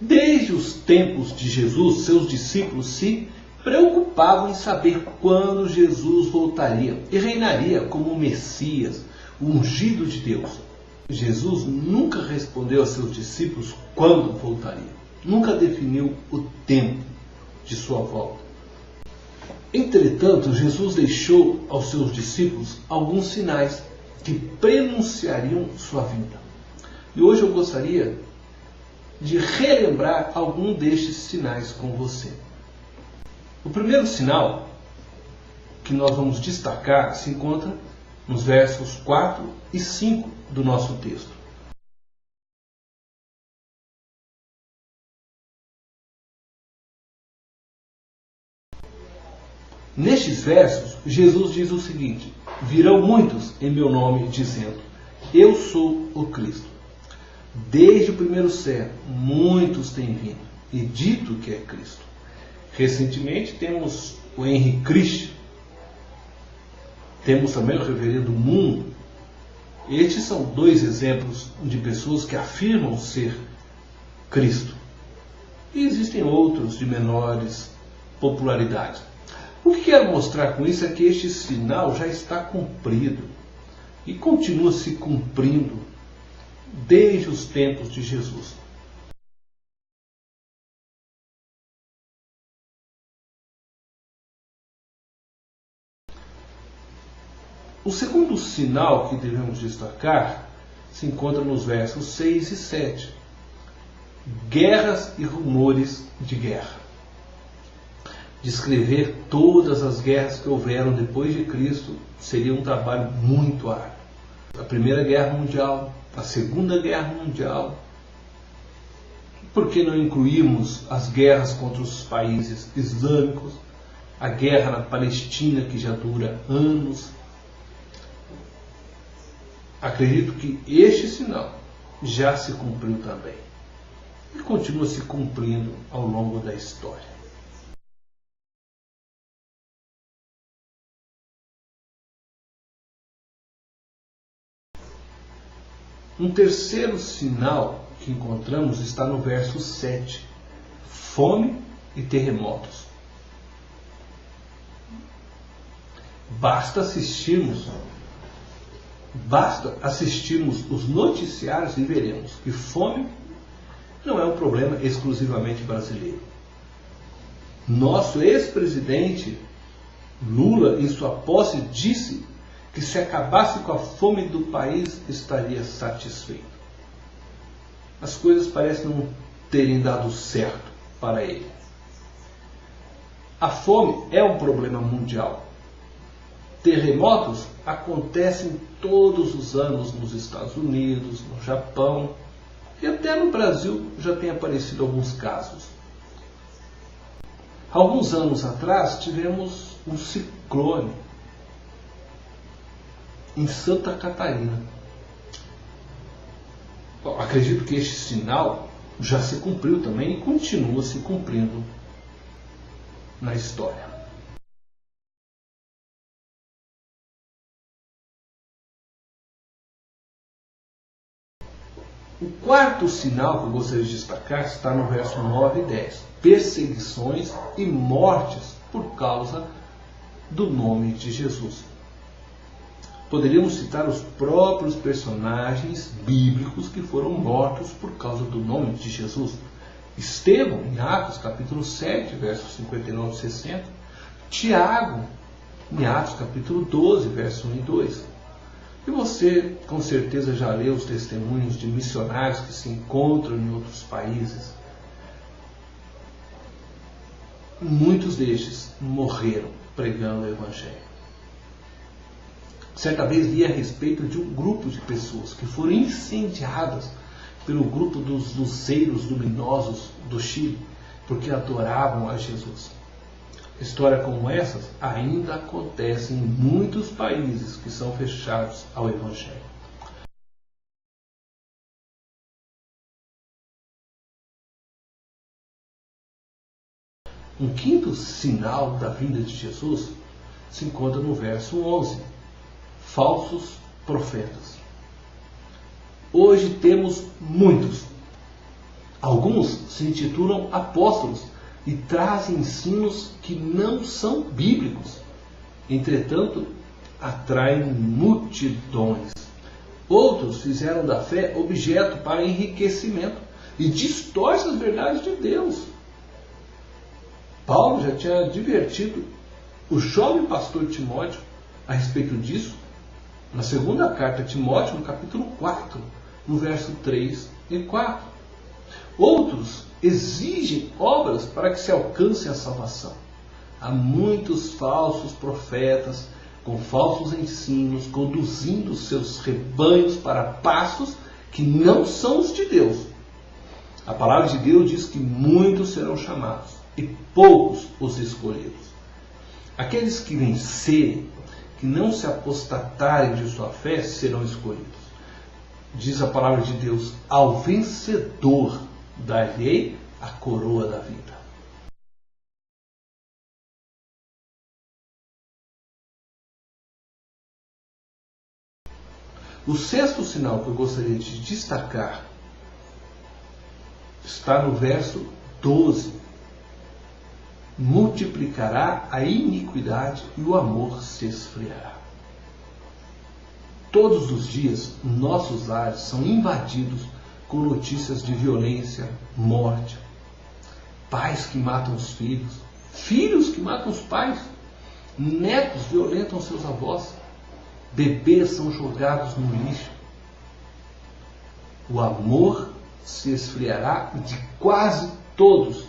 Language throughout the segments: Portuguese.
Desde os tempos de Jesus, seus discípulos se preocupavam em saber quando Jesus voltaria e reinaria como o Messias, o ungido de Deus. Jesus nunca respondeu a seus discípulos quando voltaria. Nunca definiu o tempo de sua volta. Entretanto, Jesus deixou aos seus discípulos alguns sinais que prenunciariam sua vinda. E hoje eu gostaria de relembrar algum destes sinais com você. O primeiro sinal que nós vamos destacar se encontra nos versos 4 e 5 do nosso texto. Nestes versos, Jesus diz o seguinte: virão muitos em meu nome dizendo, eu sou o Cristo. Desde o primeiro século, muitos têm vindo e dito que é Cristo. Recentemente temos o Henri Cristo, temos também o Reverendo Mundo. Estes são dois exemplos de pessoas que afirmam ser Cristo. E existem outros de menores popularidade. O que quero mostrar com isso é que este sinal já está cumprido e continua se cumprindo desde os tempos de Jesus. O segundo sinal que devemos destacar se encontra nos versos 6 e 7. Guerras e rumores de guerra. Descrever todas as guerras que houveram depois de Cristo seria um trabalho muito árduo. A Primeira Guerra Mundial, a Segunda Guerra Mundial. Por que não incluirmos as guerras contra os países islâmicos, a guerra na Palestina que já dura anos? Acredito que este sinal já se cumpriu também e continua se cumprindo ao longo da história. Um terceiro sinal que encontramos está no verso 7. Fome e terremotos. Basta assistirmos os noticiários e veremos que fome não é um problema exclusivamente brasileiro. Nosso ex-presidente Lula, em sua posse, disse que se acabasse com a fome do país, estaria satisfeito. As coisas parecem não terem dado certo para ele. A fome é um problema mundial. Terremotos acontecem todos os anos nos Estados Unidos, no Japão, e até no Brasil já tem aparecido alguns casos. Alguns anos atrás tivemos um ciclone em Santa Catarina. Bom, acredito que este sinal já se cumpriu também e continua se cumprindo na história. O quarto sinal que eu gostaria de destacar está no verso 9 e 10. Perseguições e mortes por causa do nome de Jesus. Poderíamos citar os próprios personagens bíblicos que foram mortos por causa do nome de Jesus. Estevão, em Atos capítulo 7, versos 59 e 60. Tiago, em Atos capítulo 12, versos 1 e 2. E você, com certeza, já leu os testemunhos de missionários que se encontram em outros países. Muitos destes morreram pregando o Evangelho. Certa vez li a respeito de um grupo de pessoas que foram incendiadas pelo grupo dos luceiros luminosos do Chile, porque adoravam a Jesus. Histórias como essas ainda acontecem em muitos países que são fechados ao Evangelho. Um quinto sinal da vinda de Jesus se encontra no verso 11. Falsos profetas. Hoje temos muitos. Alguns se intitulam apóstolos e trazem ensinos que não são bíblicos. Entretanto, atraem multidões. Outros fizeram da fé objeto para enriquecimento e distorcem as verdades de Deus. Paulo já tinha advertido o jovem pastor Timóteo a respeito disso na segunda carta a Timóteo, no capítulo 4, no verso 3 e 4. Outros exigem obras para que se alcance a salvação. Há muitos falsos profetas com falsos ensinos, conduzindo seus rebanhos para pastos que não são os de Deus. A palavra de Deus diz que muitos serão chamados e poucos os escolhidos. Aqueles que vencerem, que não se apostatarem de sua fé, serão escolhidos. Diz a palavra de Deus: ao vencedor dar-lhe a coroa da vida. O sexto sinal que eu gostaria de destacar está no verso 12. Multiplicará a iniquidade e o amor se esfriará. Todos os dias, nossos lares são invadidos com notícias de violência, morte, pais que matam os filhos, filhos que matam os pais, netos violentam seus avós, bebês são jogados no lixo. O amor se esfriará de quase todos,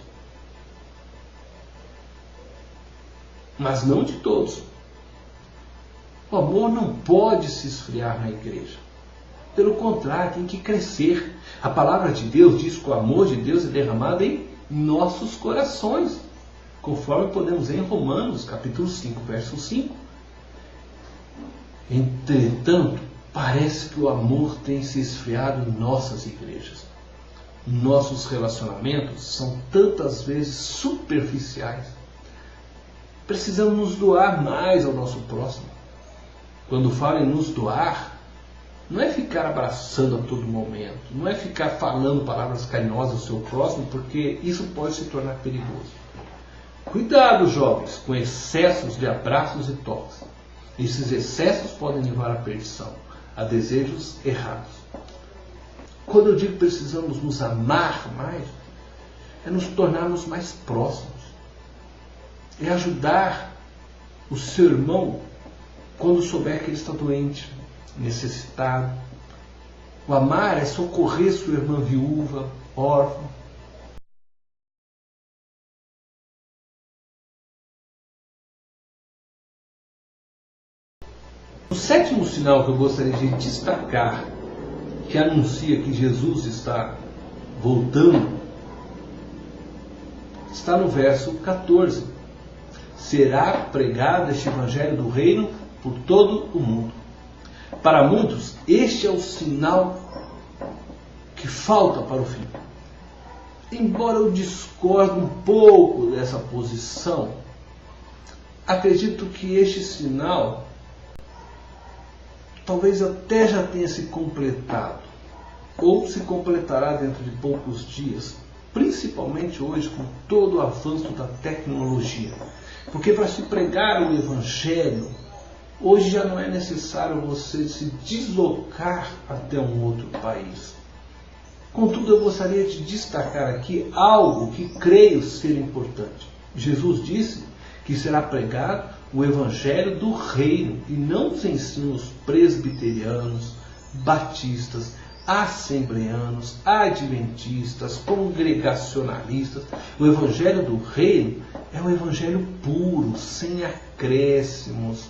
mas não de todos. O amor não pode se esfriar na igreja. Pelo contrário, tem que crescer. A palavra de Deus diz que o amor de Deus é derramado em nossos corações, conforme podemos ver em Romanos, capítulo 5, verso 5. Entretanto, parece que o amor tem se esfriado em nossas igrejas. Nossos relacionamentos são tantas vezes superficiais. Precisamos nos doar mais ao nosso próximo. Quando falo em nos doar, não é ficar abraçando a todo momento, não é ficar falando palavras carinhosas ao seu próximo, porque isso pode se tornar perigoso. Cuidado, jovens, com excessos de abraços e toques. Esses excessos podem levar à perdição, a desejos errados. Quando eu digo que precisamos nos amar mais, é nos tornarmos mais próximos. É ajudar o seu irmão quando souber que ele está doente, necessitado. O amar é socorrer sua irmã viúva, órfã. O sétimo sinal que eu gostaria de destacar, que anuncia que Jesus está voltando, está no verso 14. Será pregado este evangelho do reino por todo o mundo. Para muitos, este é o sinal que falta para o fim. Embora eu discorde um pouco dessa posição, acredito que este sinal talvez até já tenha se completado, ou se completará dentro de poucos dias, principalmente hoje com todo o avanço da tecnologia. Porque para se pregar o Evangelho, hoje já não é necessário você se deslocar até um outro país. Contudo, eu gostaria de destacar aqui algo que creio ser importante. Jesus disse que será pregado o Evangelho do Reino e não os ensinos presbiterianos, batistas, assembleanos, adventistas, congregacionalistas. O Evangelho do Reino é um Evangelho puro, sem acréscimos,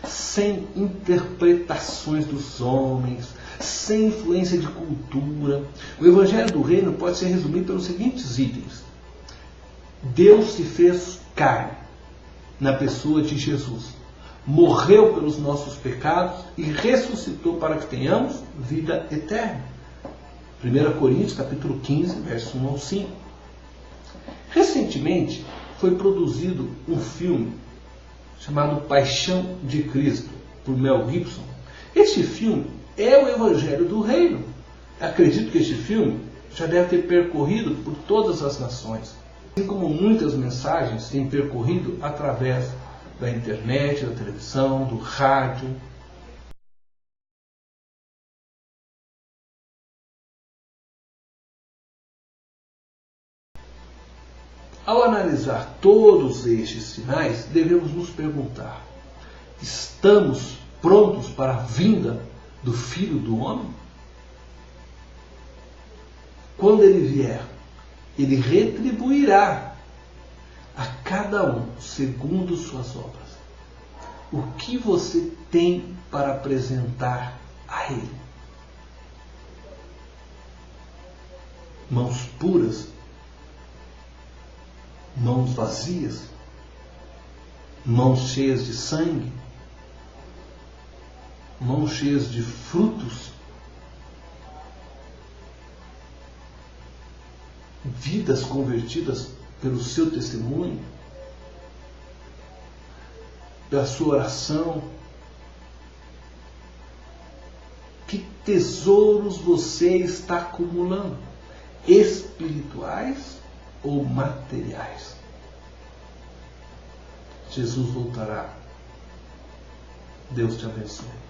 sem interpretações dos homens, sem influência de cultura. O Evangelho do Reino pode ser resumido pelos seguintes itens. Deus se fez carne na pessoa de Jesus, morreu pelos nossos pecados e ressuscitou para que tenhamos vida eterna. 1 Coríntios capítulo 15, verso 1 ao 5. Recentemente foi produzido um filme chamado Paixão de Cristo, por Mel Gibson. Este filme é o Evangelho do Reino. Acredito que este filme já deve ter percorrido por todas as nações. Assim como muitas mensagens têm percorrido através da internet, da televisão, do rádio. Ao analisar todos estes sinais, devemos nos perguntar: estamos prontos para a vinda do Filho do Homem? Quando ele vier, ele retribuirá a cada um segundo suas obras. O que você tem para apresentar a ele? Mãos puras? Mãos vazias? Mãos cheias de sangue? Mãos cheias de frutos? Vidas convertidas pelo seu testemunho? Pela sua oração? Que tesouros você está acumulando? Espirituais ou materiais? Jesus voltará. Deus te abençoe.